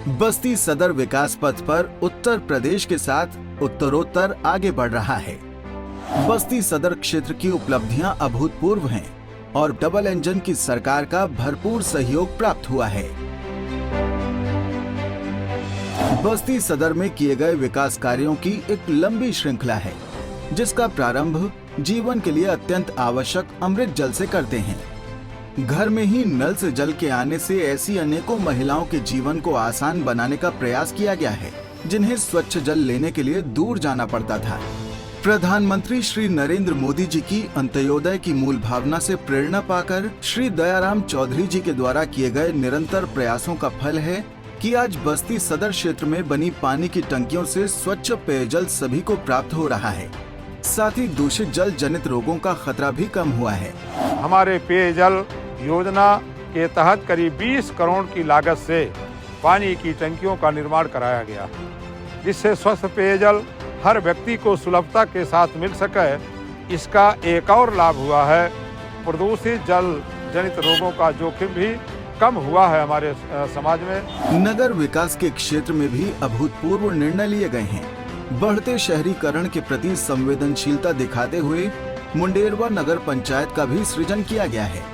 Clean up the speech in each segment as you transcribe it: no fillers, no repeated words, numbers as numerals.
बस्ती सदर विकास पथ पर उत्तर प्रदेश के साथ उत्तरोत्तर आगे बढ़ रहा है। बस्ती सदर क्षेत्र की उपलब्धियां अभूतपूर्व हैं और डबल इंजन की सरकार का भरपूर सहयोग प्राप्त हुआ है। बस्ती सदर में किए गए विकास कार्यों की एक लंबी श्रृंखला है, जिसका प्रारंभ जीवन के लिए अत्यंत आवश्यक अमृत जल से करते हैं। घर में ही नल से जल के आने से ऐसी अनेकों महिलाओं के जीवन को आसान बनाने का प्रयास किया गया है, जिन्हें स्वच्छ जल लेने के लिए दूर जाना पड़ता था। प्रधानमंत्री श्री नरेंद्र मोदी जी की अंत्योदय की मूल भावना से प्रेरणा पाकर श्री दयाराम चौधरी जी के द्वारा किए गए निरंतर प्रयासों का फल है कि आज बस्ती सदर क्षेत्र में बनी पानी की टंकियों से स्वच्छ पेयजल सभी को प्राप्त हो रहा है। साथ ही दूषित जल जनित रोगों का खतरा भी कम हुआ है। हमारे पेयजल योजना के तहत करीब 20 करोड़ की लागत से पानी की टंकियों का निर्माण कराया गया, जिससे स्वस्थ पेयजल हर व्यक्ति को सुलभता के साथ मिल सके। इसका एक और लाभ हुआ है, प्रदूषित जल जनित रोगों का जोखिम भी कम हुआ है हमारे समाज में। नगर विकास के क्षेत्र में भी अभूतपूर्व निर्णय लिए गए हैं। बढ़ते शहरीकरण के प्रति संवेदनशीलता दिखाते हुए मुंडेरवा नगर पंचायत का भी सृजन किया गया है।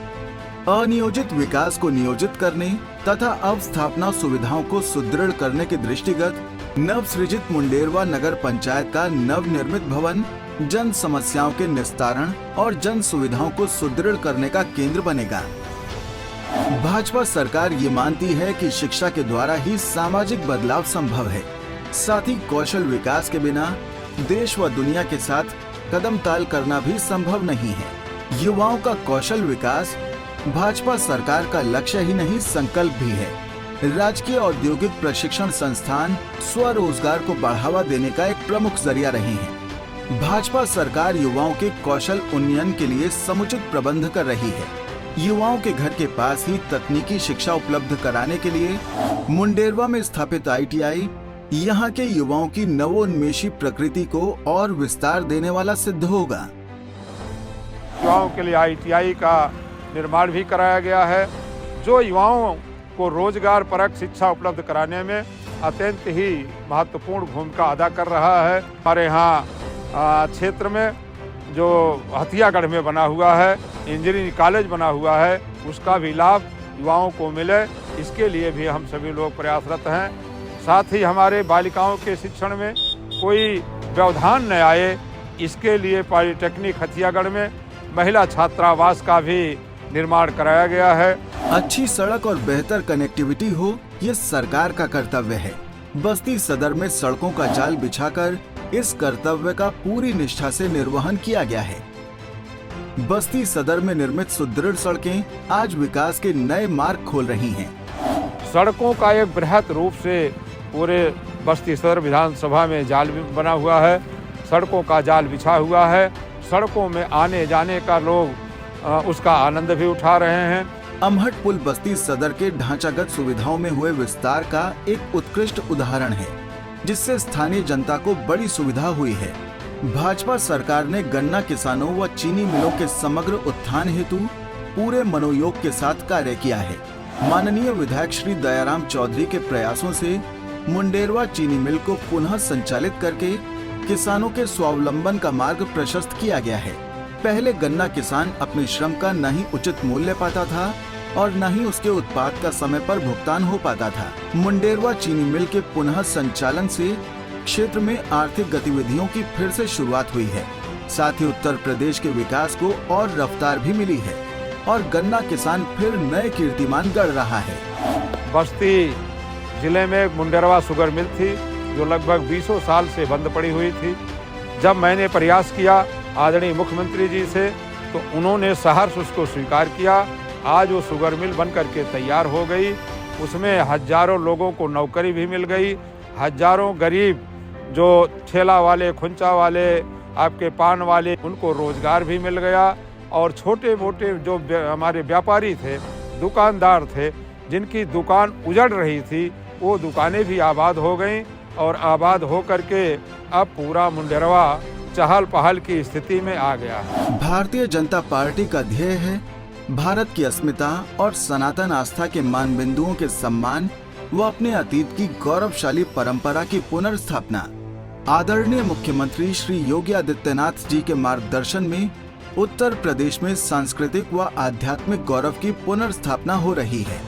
अनियोजित विकास को नियोजित करने तथा अवस्थापना सुविधाओं को सुदृढ़ करने के दृष्टिगत नव सृजित मुंडेरवा नगर पंचायत का नव निर्मित भवन जन समस्याओं के निस्तारण और जन सुविधाओं को सुदृढ़ करने का केंद्र बनेगा। भाजपा सरकार ये मानती है कि शिक्षा के द्वारा ही सामाजिक बदलाव संभव है। साथ ही कौशल विकास के बिना देश व दुनिया के साथ कदम ताल करना भी संभव नहीं है। युवाओं का कौशल विकास भाजपा सरकार का लक्ष्य ही नहीं, संकल्प भी है। राजकीय औद्योगिक प्रशिक्षण संस्थान स्वरोजगार को बढ़ावा देने का एक प्रमुख जरिया रहे हैं। भाजपा सरकार युवाओं के कौशल उन्नयन के लिए समुचित प्रबंध कर रही है। युवाओं के घर के पास ही तकनीकी शिक्षा उपलब्ध कराने के लिए मुंडेरवा में स्थापित ITI यहाँ के युवाओं की नवोन्मेषी प्रकृति को और विस्तार देने वाला सिद्ध होगा। युवाओं के लिए ITI का निर्माण भी कराया गया है, जो युवाओं को रोजगार परक शिक्षा उपलब्ध कराने में अत्यंत ही महत्वपूर्ण भूमिका अदा कर रहा है। हमारे यहाँ क्षेत्र में जो हथियागढ़ में बना हुआ है इंजीनियरिंग कॉलेज बना हुआ है, उसका भी लाभ युवाओं को मिले, इसके लिए भी हम सभी लोग प्रयासरत हैं। साथ ही हमारे बालिकाओं के शिक्षण में कोई व्यवधान न आए, इसके लिए पॉलिटेक्निक हथियागढ़ में महिला छात्रावास का भी निर्माण कराया गया है। अच्छी सड़क और बेहतर कनेक्टिविटी हो, ये सरकार का कर्तव्य है। बस्ती सदर में सड़कों का जाल बिछाकर इस कर्तव्य का पूरी निष्ठा से निर्वहन किया गया है। बस्ती सदर में निर्मित सुदृढ़ सड़कें आज विकास के नए मार्ग खोल रही हैं। सड़कों का एक बृहद रूप से पूरे बस्ती सदर विधानसभा में जाल बना हुआ है, सड़कों का जाल बिछा हुआ है। सड़कों में आने जाने का लोग उसका आनंद भी उठा रहे हैं। अमहट पुल बस्ती सदर के ढांचागत सुविधाओं में हुए विस्तार का एक उत्कृष्ट उदाहरण है, जिससे स्थानीय जनता को बड़ी सुविधा हुई है। भाजपा सरकार ने गन्ना किसानों व चीनी मिलों के समग्र उत्थान हेतु पूरे मनोयोग के साथ कार्य किया है। माननीय विधायक श्री दयाराम चौधरी के प्रयासों से मुंडेरवा चीनी मिल को पुनः संचालित करके किसानों के स्वावलंबन का मार्ग प्रशस्त किया गया है। पहले गन्ना किसान अपने श्रम का न ही उचित मूल्य पाता था और न ही उसके उत्पाद का समय पर भुगतान हो पाता था। मुंडेरवा चीनी मिल के पुनः संचालन से क्षेत्र में आर्थिक गतिविधियों की फिर से शुरुआत हुई है। साथ ही उत्तर प्रदेश के विकास को और रफ्तार भी मिली है और गन्ना किसान फिर नए कीर्तिमान गढ़ रहा है। बस्ती जिले में एक मुंडेरवा शुगर मिल थी, जो लगभग 20 साल से बंद पड़ी हुई थी। जब मैंने प्रयास किया आदरणीय मुख्यमंत्री जी से, तो उन्होंने सहर्ष उसको स्वीकार किया। आज वो शुगर मिल बन करके तैयार हो गई, उसमें हजारों लोगों को नौकरी भी मिल गई। हजारों गरीब जो ठेला वाले, खुंचा वाले, आपके पान वाले, उनको रोजगार भी मिल गया। और छोटे मोटे जो हमारे व्यापारी थे, दुकानदार थे, जिनकी दुकान उजड़ रही थी, वो दुकानें भी आबाद हो गईं और आबाद हो करके अब पूरा मुंडेरवा चहल पहल की स्थिति में आ गया है। भारतीय जनता पार्टी का ध्येय है भारत की अस्मिता और सनातन आस्था के मानबिंदुओं के सम्मान व अपने अतीत की गौरवशाली परंपरा की पुनर्स्थापना। आदरणीय मुख्यमंत्री श्री योगी आदित्यनाथ जी के मार्गदर्शन में उत्तर प्रदेश में सांस्कृतिक व आध्यात्मिक गौरव की पुनर्स्थापना हो रही है।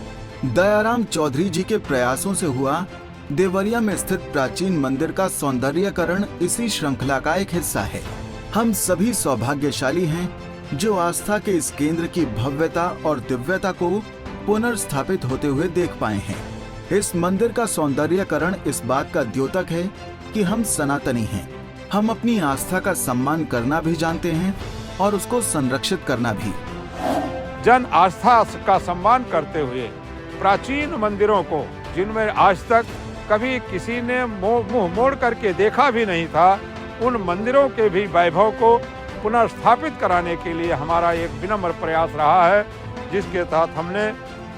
दयाराम चौधरी जी के प्रयासों से हुआ देवरिया में स्थित प्राचीन मंदिर का सौंदर्यीकरण इसी श्रृंखला का एक हिस्सा है। हम सभी सौभाग्यशाली हैं जो आस्था के इस केंद्र की भव्यता और दिव्यता को पुनर्स्थापित होते हुए देख पाए हैं। इस मंदिर का सौंदर्यीकरण इस बात का द्योतक है कि हम सनातनी हैं। हम अपनी आस्था का सम्मान करना भी जानते हैं और उसको संरक्षित करना भी। जन आस्था का सम्मान करते हुए प्राचीन मंदिरों को, जिनमें आज तक कभी किसी ने मुंह मोड़ करके देखा भी नहीं था, उन मंदिरों के भी वैभव को पुनर्स्थापित कराने के लिए हमारा एक विनम्र प्रयास रहा है, जिसके तहत हमने,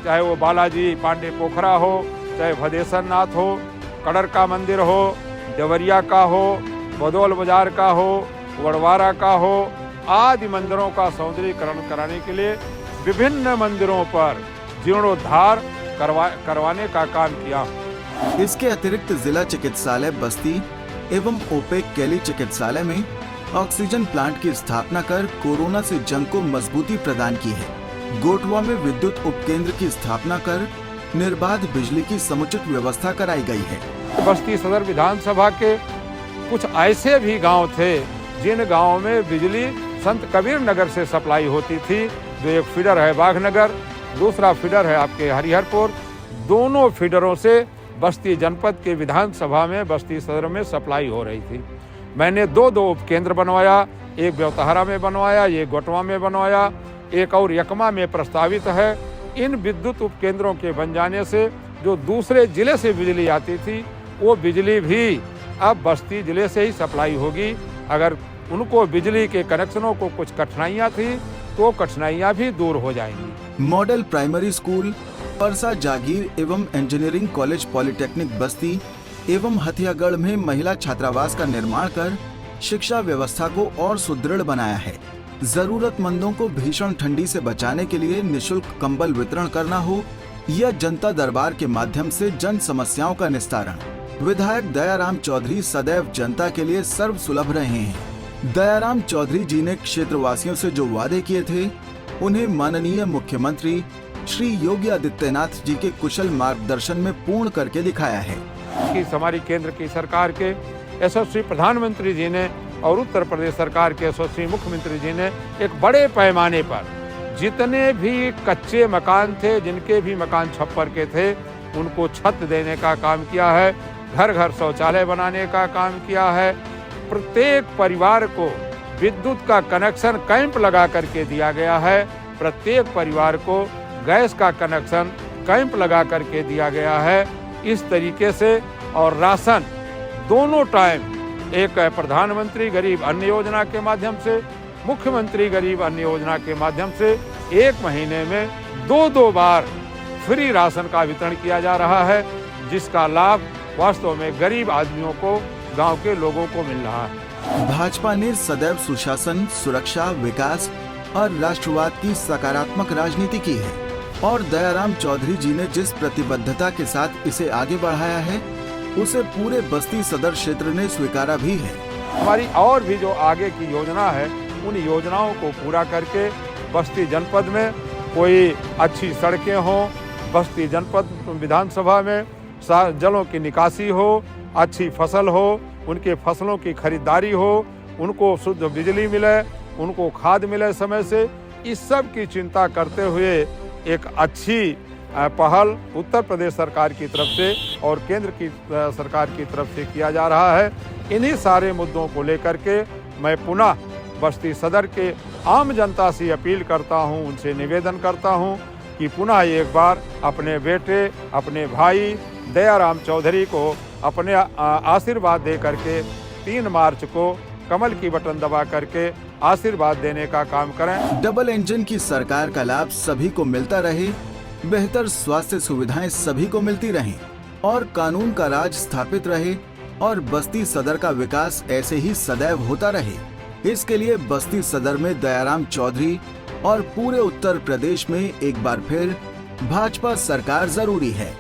चाहे वो बालाजी पांडे पोखरा हो, चाहे भदेसर नाथ हो, कड़र का मंदिर हो, देवरिया का हो, बदौल बाजार का हो, वड़वारा का हो, आदि मंदिरों का सौंदर्यीकरण कराने के लिए विभिन्न मंदिरों पर जीर्णोद्धार करवाने का काम किया। इसके अतिरिक्त जिला चिकित्सालय बस्ती एवं ओपेक कैली चिकित्सालय में ऑक्सीजन प्लांट की स्थापना कर कोरोना से जंग को मजबूती प्रदान की है। गोटवा में विद्युत उपकेंद्र की स्थापना कर निर्बाध बिजली की समुचित व्यवस्था कराई गई है। बस्ती सदर विधानसभा के कुछ ऐसे भी गांव थे जिन गांवों में बिजली संत कबीर नगर से सप्लाई होती थी, जो एक फीडर है बाघनगर, दूसरा फीडर है आपके हरिहरपुर। दोनों फीडरों से बस्ती जनपद के विधानसभा में बस्ती सदर में सप्लाई हो रही थी। मैंने दो उपकेंद्र बनवाया, एक बेवतहरा में बनवाया, एक गोटवा में बनवाया, एक और यकमा में प्रस्तावित है। इन विद्युत उपकेंद्रों के बन जाने से जो दूसरे जिले से बिजली आती थी, वो बिजली भी अब बस्ती जिले से ही सप्लाई होगी। अगर उनको बिजली के कनेक्शनों को कुछ कठिनाइयाँ थी तो कठिनाइयाँ भी दूर हो जाएंगी। मॉडल प्राइमरी स्कूल, परसा जागीर एवं इंजीनियरिंग कॉलेज पॉलिटेक्निक बस्ती एवं हथियागढ़ में महिला छात्रावास का निर्माण कर शिक्षा व्यवस्था को और सुदृढ़ बनाया है। जरूरतमंदों को भीषण ठंडी से बचाने के लिए निशुल्क कंबल वितरण करना हो या जनता दरबार के माध्यम से जन समस्याओं का निस्तारण, विधायक दयाराम चौधरी सदैव जनता के लिए सर्व सुलभ रहे हैं। दयाराम चौधरी जी ने क्षेत्रवासियों से जो वादे किए थे, उन्हें माननीय मुख्यमंत्री श्री योगी आदित्यनाथ जी के कुशल मार्गदर्शन में पूर्ण करके दिखाया है। कि हमारी केंद्र की सरकार के यशस्वी प्रधानमंत्री जी ने और उत्तर प्रदेश सरकार के यशस्वी मुख्यमंत्री जी ने एक बड़े पैमाने पर जितने भी कच्चे मकान थे, जिनके भी मकान छप्पर के थे, उनको छत देने का काम किया है। घर घर शौचालय बनाने का काम किया है। प्रत्येक परिवार को विद्युत का कनेक्शन कैंप लगा करके दिया गया है। प्रत्येक परिवार को गैस का कनेक्शन कैंप लगा करके दिया गया है। इस तरीके से और राशन दोनों टाइम, एक प्रधानमंत्री गरीब अन्न योजना के माध्यम से, मुख्यमंत्री गरीब अन्न योजना के माध्यम से एक महीने में दो बार फ्री राशन का वितरण किया जा रहा है, जिसका लाभ वास्तव में गरीब आदमियों को, गांव के लोगों को मिल रहा है। भाजपा ने सदैव सुशासन, सुरक्षा, विकास और राष्ट्रवाद की सकारात्मक राजनीति की है और दयाराम चौधरी जी ने जिस प्रतिबद्धता के साथ इसे आगे बढ़ाया है, उसे पूरे बस्ती सदर क्षेत्र ने स्वीकारा भी है। हमारी और भी जो आगे की योजना है, उन योजनाओं को पूरा करके बस्ती जनपद में कोई अच्छी सड़कें हों, बस्ती जनपद विधानसभा में जलों की निकासी हो, अच्छी फसल हो, उनके फसलों की खरीदारी हो, उनको शुद्ध बिजली मिले, उनको खाद मिले समय से, इस सब की चिंता करते हुए एक अच्छी पहल उत्तर प्रदेश सरकार की तरफ से और केंद्र की सरकार की तरफ से किया जा रहा है। इन्हीं सारे मुद्दों को लेकर के मैं पुनः बस्ती सदर के आम जनता से अपील करता हूं, उनसे निवेदन करता हूं कि पुनः एक बार अपने बेटे, अपने भाई दयाराम चौधरी को अपने आशीर्वाद दे करके 3 मार्च को कमल की बटन दबा करके आशीर्वाद देने का काम करें। डबल इंजन की सरकार का लाभ सभी को मिलता रहे, बेहतर स्वास्थ्य सुविधाएं सभी को मिलती रहें और कानून का राज स्थापित रहे और बस्ती सदर का विकास ऐसे ही सदैव होता रहे। इसके लिए बस्ती सदर में दयाराम चौधरी और पूरे उत्तर प्रदेश में एक बार फिर भाजपा सरकार जरूरी है।